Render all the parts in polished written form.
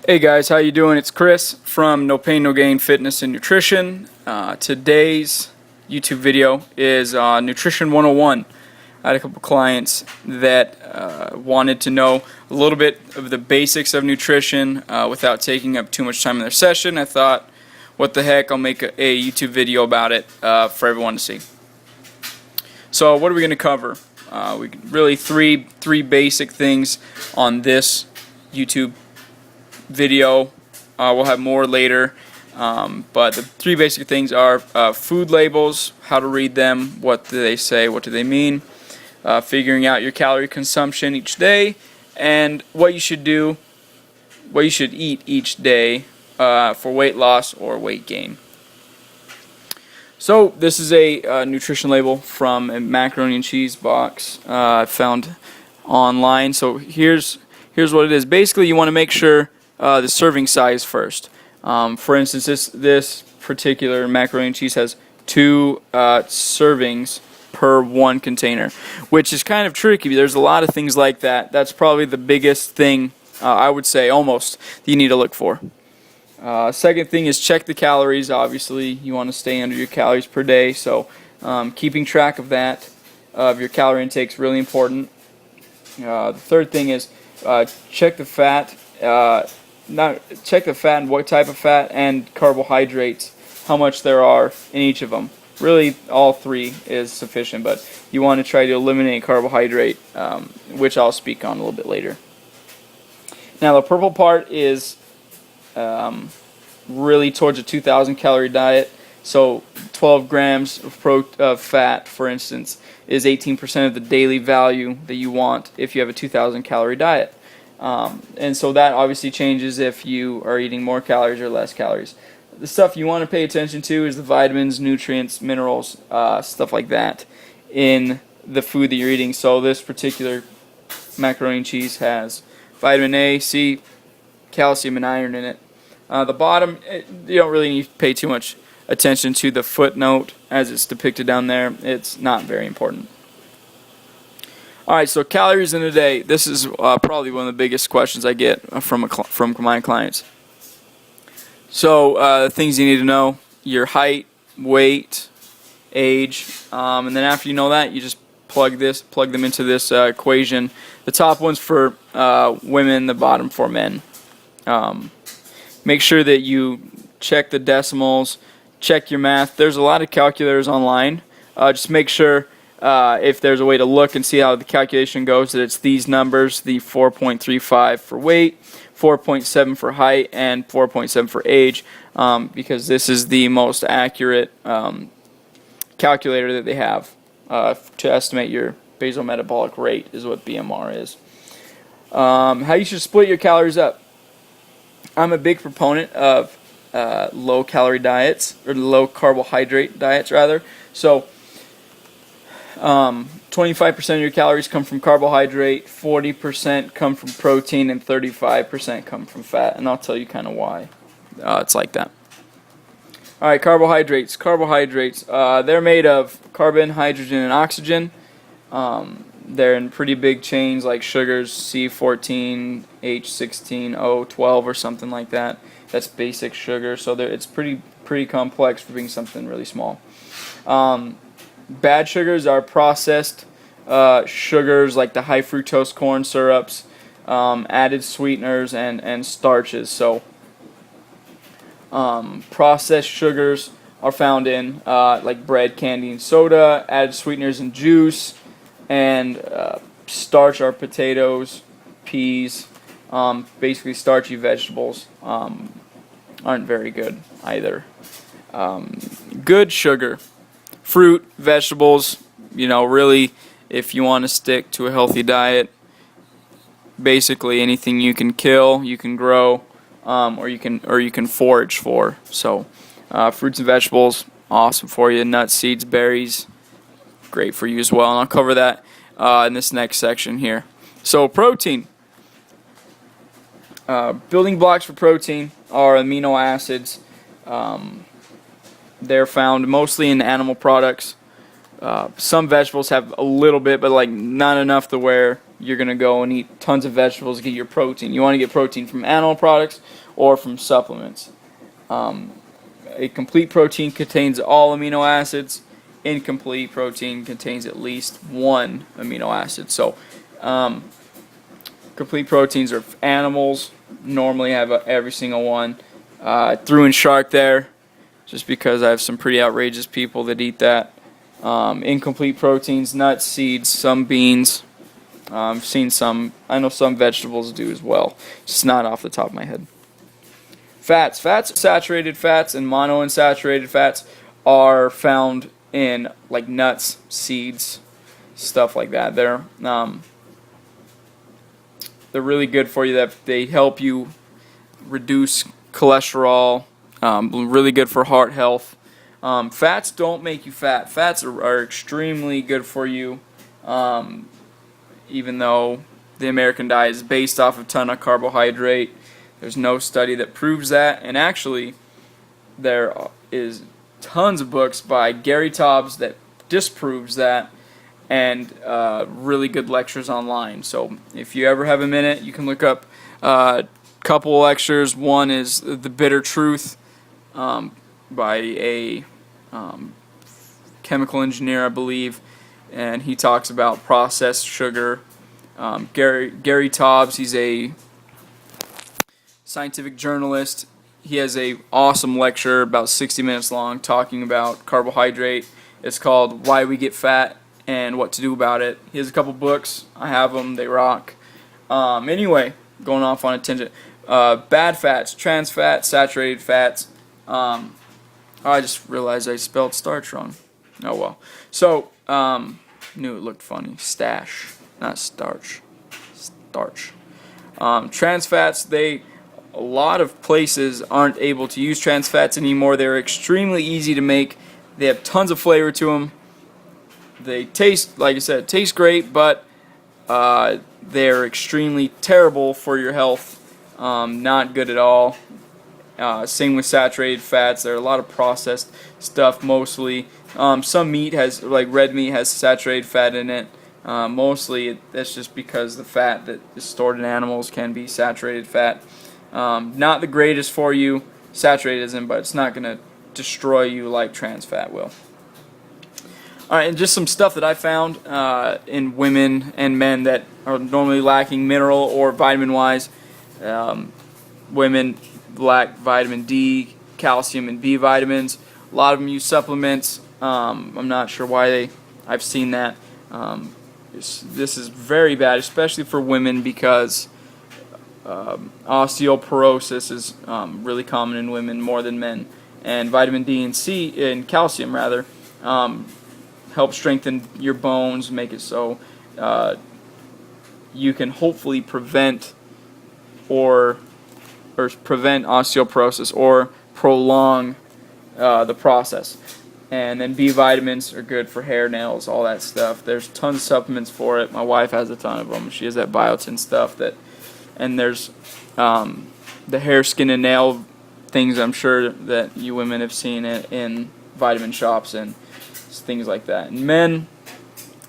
Hey guys, how you doing? It's Chris from No Pain No Gain Fitness and Nutrition. Today's YouTube video is Nutrition 101. I had a couple clients that wanted to know a little bit of the basics of nutrition without taking up too much time in their session. I thought, what the heck, I'll make a YouTube video about it for everyone to see. So what are we going to cover? Really three basic things on this YouTube video. We'll have more later, but the three basic things are food labels, how to read them, what do they say, what do they mean, figuring out your calorie consumption each day, and what you should do, what you should eat each day for weight loss or weight gain. So this is a nutrition label from a macaroni and cheese box I found online. So here's what it is. Basically, you want to make sure the serving size first. For instance, this particular macaroni and cheese has 2 servings per 1 container, which is kind of tricky. There's a lot of things like that. That's probably the biggest thing, I would say, almost, that you need to look for. Second thing is check the calories. Obviously, you want to stay under your calories per day, so keeping track of that, of your calorie intake, is really important. The third thing is check the fat. Check the fat and what type of fat, and carbohydrates, how much there are in each of them. Really, all 3 is sufficient, but you want to try to eliminate carbohydrate, which I'll speak on a little bit later. Now, the purple part is really towards a 2,000 calorie diet. So 12 grams of fat, for instance, is 18% of the daily value that you want if you have a 2,000 calorie diet. And so that obviously changes if you are eating more calories or less calories. The stuff you want to pay attention to is the vitamins, nutrients, minerals, stuff like that in the food that you're eating. So this particular macaroni and cheese has vitamin A, C, calcium, and iron in it. The bottom, you don't really need to pay too much attention to the footnote as it's depicted down there. It's not very important. Alright, so calories in a day. This is probably one of the biggest questions I get from my clients. So, things you need to know: your height, weight, age, and then after you know that, you just plug them into this equation. The top one's for women, the bottom for men. Make sure that you check the decimals, check your math. There's a lot of calculators online. Just make sure if there's a way to look and see how the calculation goes, that it's these numbers, the 4.35 for weight, 4.7 for height, and 4.7 for age, because this is the most accurate calculator that they have to estimate your basal metabolic rate, is what BMR is. How you should split your calories up. I'm a big proponent of low calorie diets, or low carbohydrate diets rather. So 25% of your calories come from carbohydrate, 40% come from protein, and 35% come from fat. And I'll tell you kind of why it's like that. Alright, carbohydrates. Carbohydrates, they're made of carbon, hydrogen, and oxygen. They're in pretty big chains like sugars, C14, H16, O12, or something like that. That's basic sugar, so it's pretty complex for being something really small. Bad sugars are processed sugars like the high fructose corn syrups, added sweeteners, and starches. So processed sugars are found in like bread, candy, and soda. Added sweeteners in juice, and starch are potatoes, peas, basically starchy vegetables. Aren't very good either. Good sugar: fruit, vegetables, really, if you want to stick to a healthy diet, basically anything you can kill, you can grow, or you can forage for. So, fruits and vegetables, awesome for you. Nuts, seeds, berries, great for you as well. And I'll cover that in this next section here. So, protein. Building blocks for protein are amino acids. They're found mostly in animal products. Some vegetables have a little bit, but like not enough to where you're going to go and eat tons of vegetables to get your protein. You want to get protein from animal products or from supplements. A complete protein contains all amino acids. Incomplete protein contains at least one amino acid. So, complete proteins are animals. Normally have every single one. Threw in shark there, just because I have some pretty outrageous people that eat that. Incomplete proteins, nuts, seeds, some beans. I've seen some. I know some vegetables do as well. Just not off the top of my head. Fats, saturated fats, and monounsaturated fats are found in like nuts, seeds, stuff like that. They're really good for you. That they help you reduce cholesterol. Really good for heart health. Fats don't make you fat. Fats are extremely good for you. Even though the American diet is based off a ton of carbohydrate, there's no study that proves that. And actually, there is tons of books by Gary Taubes that disproves that, and really good lectures online. So if you ever have a minute, you can look up a couple of lectures. One is The Bitter Truth by a chemical engineer, I believe, and he talks about processed sugar. Gary Taubes, he's a scientific journalist. He has a awesome lecture about 60 minutes long talking about carbohydrate. It's called Why We Get Fat and What to Do About It. He has a couple books. I have them. They rock. Anyway, going off on a tangent. Bad fats, trans fats, saturated fats. I just realized I spelled starch wrong. Oh well. So, knew it looked funny. Stash, not starch. Starch. Trans fats, a lot of places aren't able to use trans fats anymore. They're extremely easy to make. They have tons of flavor to them. They taste, like I said, taste great, but they're extremely terrible for your health. Not good at all. Same with saturated fats. There are a lot of processed stuff mostly. Some meat has, like red meat, has saturated fat in it. Mostly that's just because the fat that is stored in animals can be saturated fat. Not the greatest for you, saturated isn't, but it's not going to destroy you like trans fat will. Alright, and just some stuff that I found in women and men that are normally lacking mineral or vitamin-wise. Women lack vitamin D, calcium, and B vitamins. A lot of them use supplements. I'm not sure why I've seen that. This is very bad, especially for women, because osteoporosis is really common in women more than men. And vitamin D and C, and calcium rather, help strengthen your bones, make it so you can hopefully prevent osteoporosis or prolong the process. And then B vitamins are good for hair, nails, all that stuff. There's tons of supplements for it. My wife has a ton of them. She has that biotin stuff and there's the hair, skin, and nail things. I'm sure that you women have seen it in vitamin shops and things like that. In men,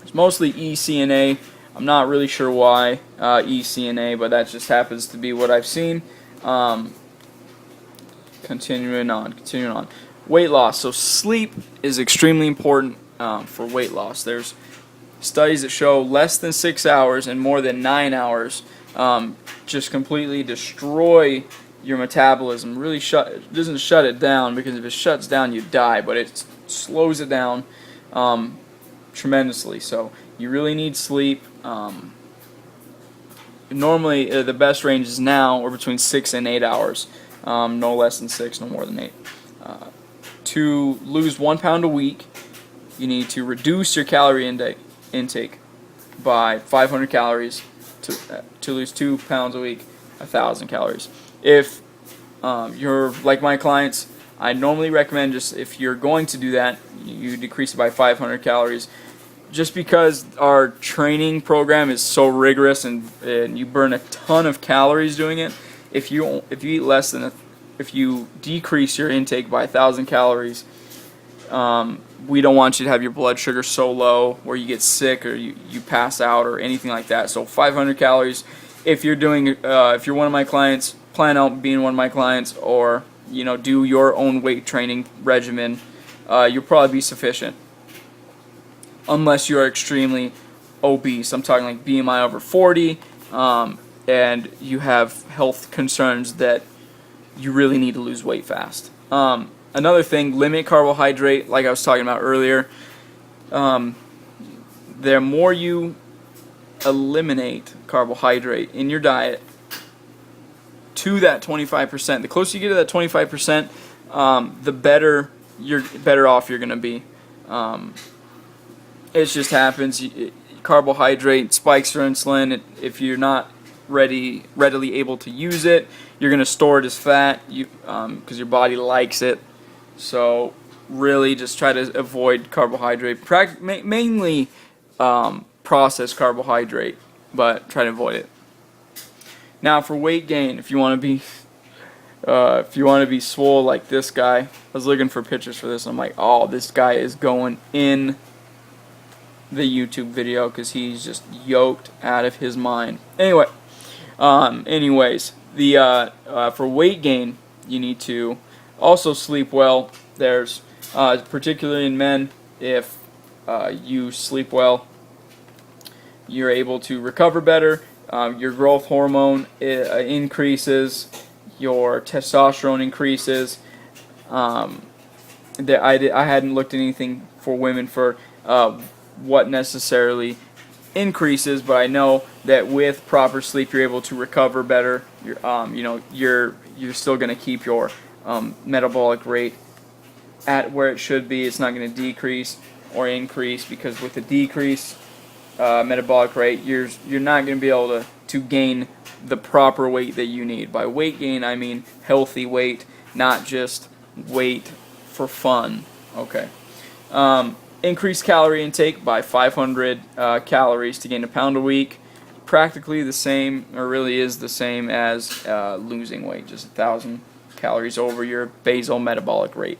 it's mostly E, C, and A. I'm not really sure why E, C, and A, but that just happens to be what I've seen. Continuing on. Weight loss. So sleep is extremely important for weight loss. There's studies that show less than 6 hours and more than 9 hours just completely destroy your metabolism. Really doesn't shut it down, because if it shuts down you die, but it slows it down tremendously. So you really need sleep. Normally the best ranges now are between 6 and 8 hours. No less than 6, no more than 8. To lose 1 pound a week, you need to reduce your calorie intake by 500 calories. To lose 2 pounds a week, 1,000 calories. If you're like my clients, I normally recommend, just if you're going to do that, you decrease it by 500 calories. Just because our training program is so rigorous and you burn a ton of calories doing it, if you eat if you decrease your intake by 1,000 calories, we don't want you to have your blood sugar so low where you get sick or you pass out or anything like that. So 500 calories. If you're if you're one of my clients, plan out being one of my clients, or do your own weight training regimen, you'll probably be sufficient. Unless you are extremely obese. I'm talking like BMI over 40, and you have health concerns that you really need to lose weight fast. Another thing, limit carbohydrate, like I was talking about earlier. The more you eliminate carbohydrate in your diet to that 25%, the closer you get to that 25%, the better off you're going to be. It just happens. Carbohydrate spikes your insulin. If you're not readily able to use it, you're going to store it as fat because your body likes it. So really just try to avoid carbohydrate, mainly processed carbohydrate, but try to avoid it. Now for weight gain, if you want to be swole like this guy, I was looking for pictures for this and I'm like, oh, this guy is going in the YouTube video because he's just yoked out of his mind. Anyways, for weight gain, you need to also sleep well. There's particularly in men, if you sleep well, you're able to recover better. Your growth hormone increases, your testosterone increases. I hadn't looked at anything for women for what necessarily increases, but I know that with proper sleep you're able to recover better. You're still going to keep your metabolic rate at where it should be. It's not going to decrease or increase, because with a decrease metabolic rate, you're not going to be able to gain the proper weight that you need. By weight gain, I mean healthy weight, not just weight for fun. Okay. Increase calorie intake by 500 calories to gain a pound a week. Practically the same, or really is the same as losing weight, just 1,000 calories over your basal metabolic rate.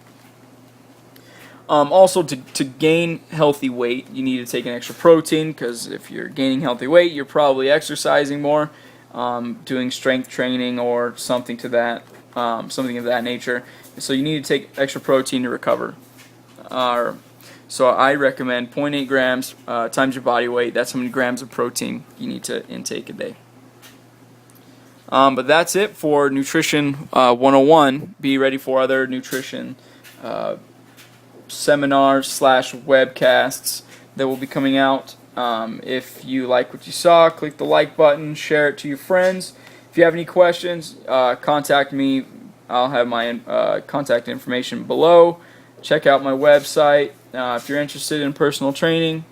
Also, to gain healthy weight, you need to take an extra protein, because if you're gaining healthy weight, you're probably exercising more, doing strength training or something of that nature. So you need to take extra protein to recover. So I recommend 0.8 grams times your body weight. That's how many grams of protein you need to intake a day. But that's it for Nutrition 101. Be ready for other nutrition seminars / webcasts that will be coming out. If you like what you saw, click the like button, share it to your friends. If you have any questions, contact me. I'll have my contact information below. Check out my website. If you're interested in personal training,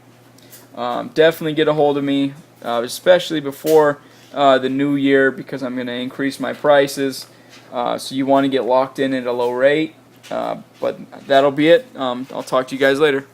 definitely get a hold of me, especially before the new year, because I'm going to increase my prices. So you want to get locked in at a low rate. But that'll be it. I'll talk to you guys later.